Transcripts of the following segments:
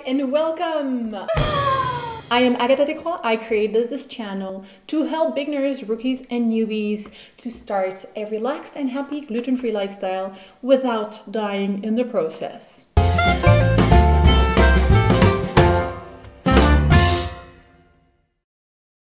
and welcome! I am Agatha Decroix. I created this channel to help beginners, rookies, and newbies to start a relaxed and happy gluten-free lifestyle without dying in the process.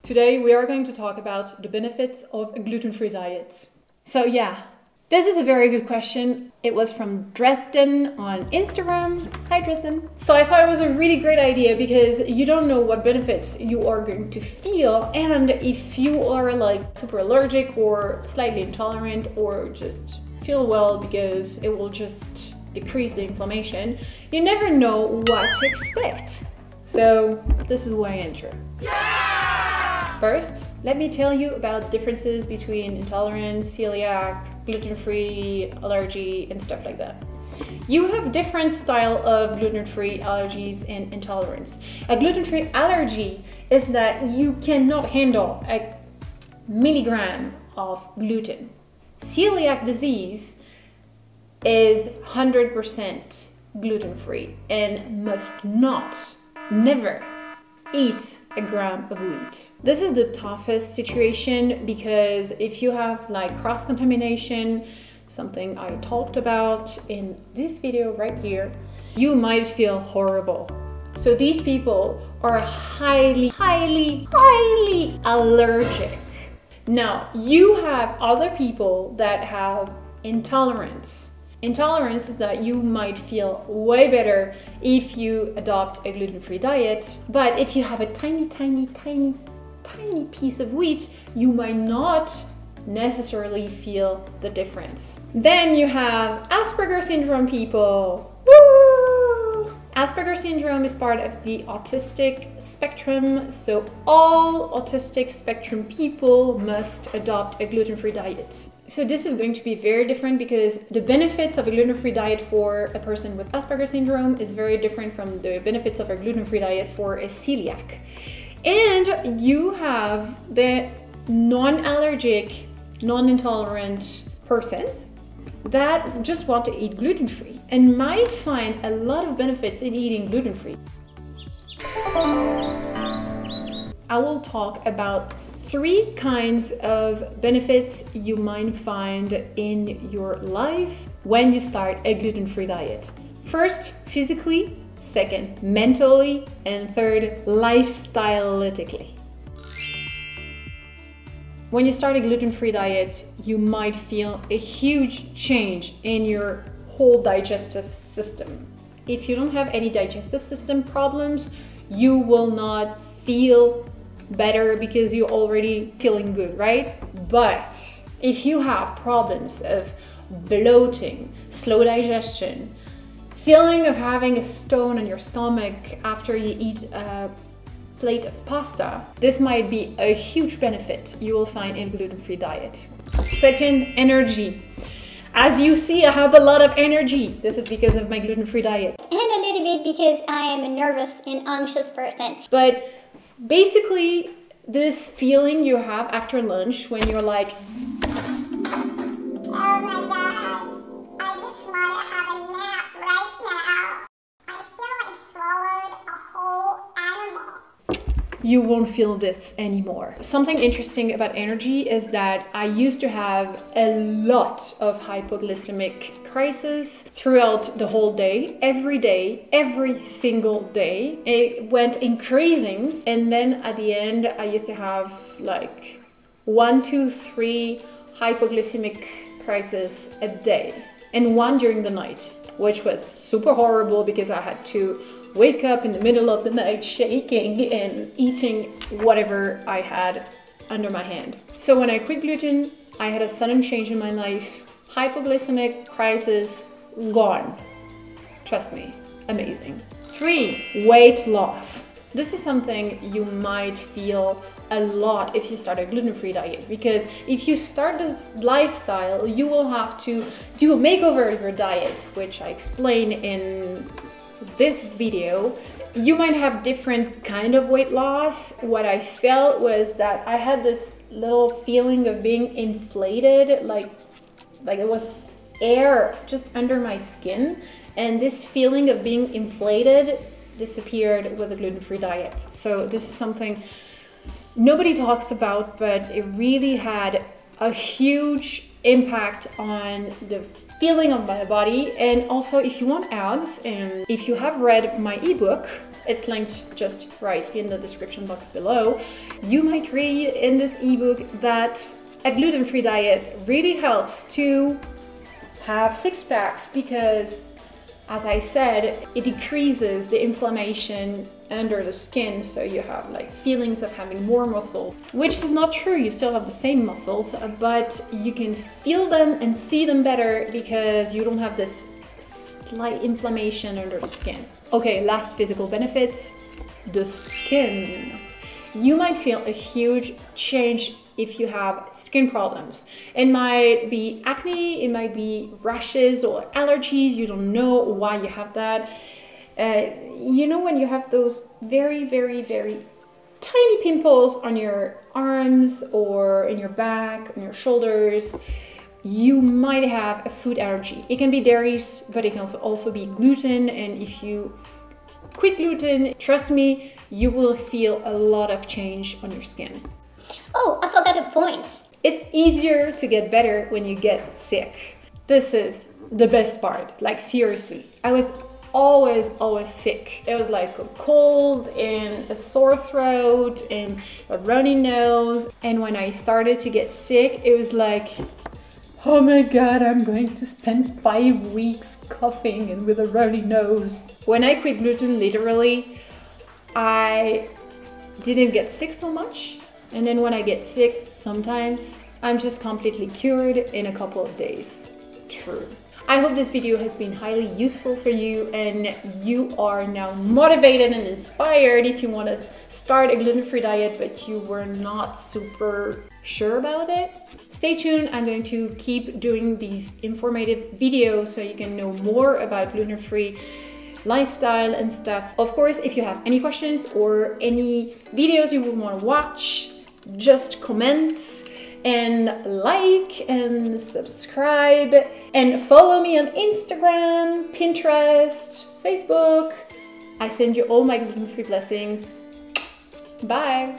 Today we are going to talk about the benefits of a gluten-free diet. So yeah, this is a very good question. It was from Dresden on Instagram. Hi Dresden. So I thought it was a really great idea because you don't know what benefits you are going to feel, and if you are like super allergic or slightly intolerant or just feel well because it will just decrease the inflammation, you never know what to expect. So this is why I enter. First, let me tell you about differences between intolerance, celiac, gluten-free, allergy, and stuff like that. You have different style of gluten-free allergies and intolerance. A gluten-free allergy is that you cannot handle a milligram of gluten. Celiac disease is 100% gluten-free and must not, never, eat a gram of wheat. This is the toughest situation because if you have like cross-contamination, something I talked about in this video right here, you might feel horrible. So these people are highly allergic. Now, you have other people that have intolerance. Intolerance is that you might feel way better if you adopt a gluten-free diet, but if you have a tiny piece of wheat, you might not necessarily feel the difference. Then you have Asperger syndrome people. Woo! Asperger syndrome is part of the autistic spectrum, so all autistic spectrum people must adopt a gluten-free diet. So this is going to be very different because the benefits of a gluten-free diet for a person with Asperger syndrome is very different from the benefits of a gluten-free diet for a celiac. And you have the non-allergic, non-intolerant person that just want to eat gluten-free and might find a lot of benefits in eating gluten-free. I will talk about 3 kinds of benefits you might find in your life when you start a gluten-free diet. First, physically. Second, mentally. And third, lifestyleically. When you start a gluten-free diet, you might feel a huge change in your whole digestive system. If you don't have any digestive system problems, you will not feel better because you're already feeling good, right? But if you have problems of bloating, slow digestion, feeling of having a stone on your stomach after you eat a plate of pasta, this might be a huge benefit you will find in a gluten-free diet. Second, energy. As you see, I have a lot of energy. This is because of my gluten-free diet. And a little bit because I am a nervous and anxious person. But basically, this feeling you have after lunch when you're like, oh my god, I just want to have a nap right now. I feel like swallowed a whole animal. you won't feel this anymore. Something interesting about energy is that I used to have a lot of hypoglycemic crisis throughout the whole day, every single day. It went increasing, and then at the end I used to have like 1, 2, 3 hypoglycemic crisis a day, and one during the night, which was super horrible because I had to wake up in the middle of the night shaking and eating whatever I had under my hand. So when I quit gluten, I had a sudden change in my life. Hypoglycemic crisis gone. Trust me, amazing. 3, weight loss. This is something you might feel a lot if you start a gluten-free diet, because if you start this lifestyle, you will have to do a makeover of your diet, which I explain in this video. You might have different kind of weight loss. What I felt was that I had this little feeling of being inflated, like it was air just under my skin, and this feeling of being inflated disappeared with the gluten-free diet. So this is something nobody talks about, but it really had a huge impact on the feeling of my body. And also, if you want abs, and if you have read my ebook, it's linked just right in the description box below, you might read in this ebook that a gluten-free diet really helps to have six packs because, as I said, it decreases the inflammation under the skin, so you have like feelings of having more muscles, which is not true. You still have the same muscles, but you can feel them and see them better because you don't have this slight inflammation under the skin. Okay, last physical benefits, the skin. You might feel a huge change if you have skin problems. It might be acne, it might be rashes or allergies. You don't know why you have that. You know, when you have those very, very, very tiny pimples on your arms or in your back, on your shoulders, you might have a food allergy. It can be dairies, but it can also be gluten. And if you quit gluten, trust me, you will feel a lot of change on your skin. Oh, I forgot a point. It's easier to get better when you get sick. This is the best part, like seriously. I was always sick. It was like a cold and a sore throat and a runny nose. And when I started to get sick, it was like, oh my God, I'm going to spend 5 weeks coughing and with a runny nose. When I quit gluten, literally, I didn't get sick so much. And then when I get sick, sometimes I'm just completely cured in a couple of days. True. I hope this video has been highly useful for you and you are now motivated and inspired if you want to start a gluten-free diet but you were not super sure about it. Stay tuned, I'm going to keep doing these informative videos so you can know more about gluten-free lifestyle and stuff. Of course, if you have any questions or any videos you would want to watch, just comment and like and subscribe and follow me on Instagram, Pinterest, Facebook. I send you all my gluten-free blessings. Bye.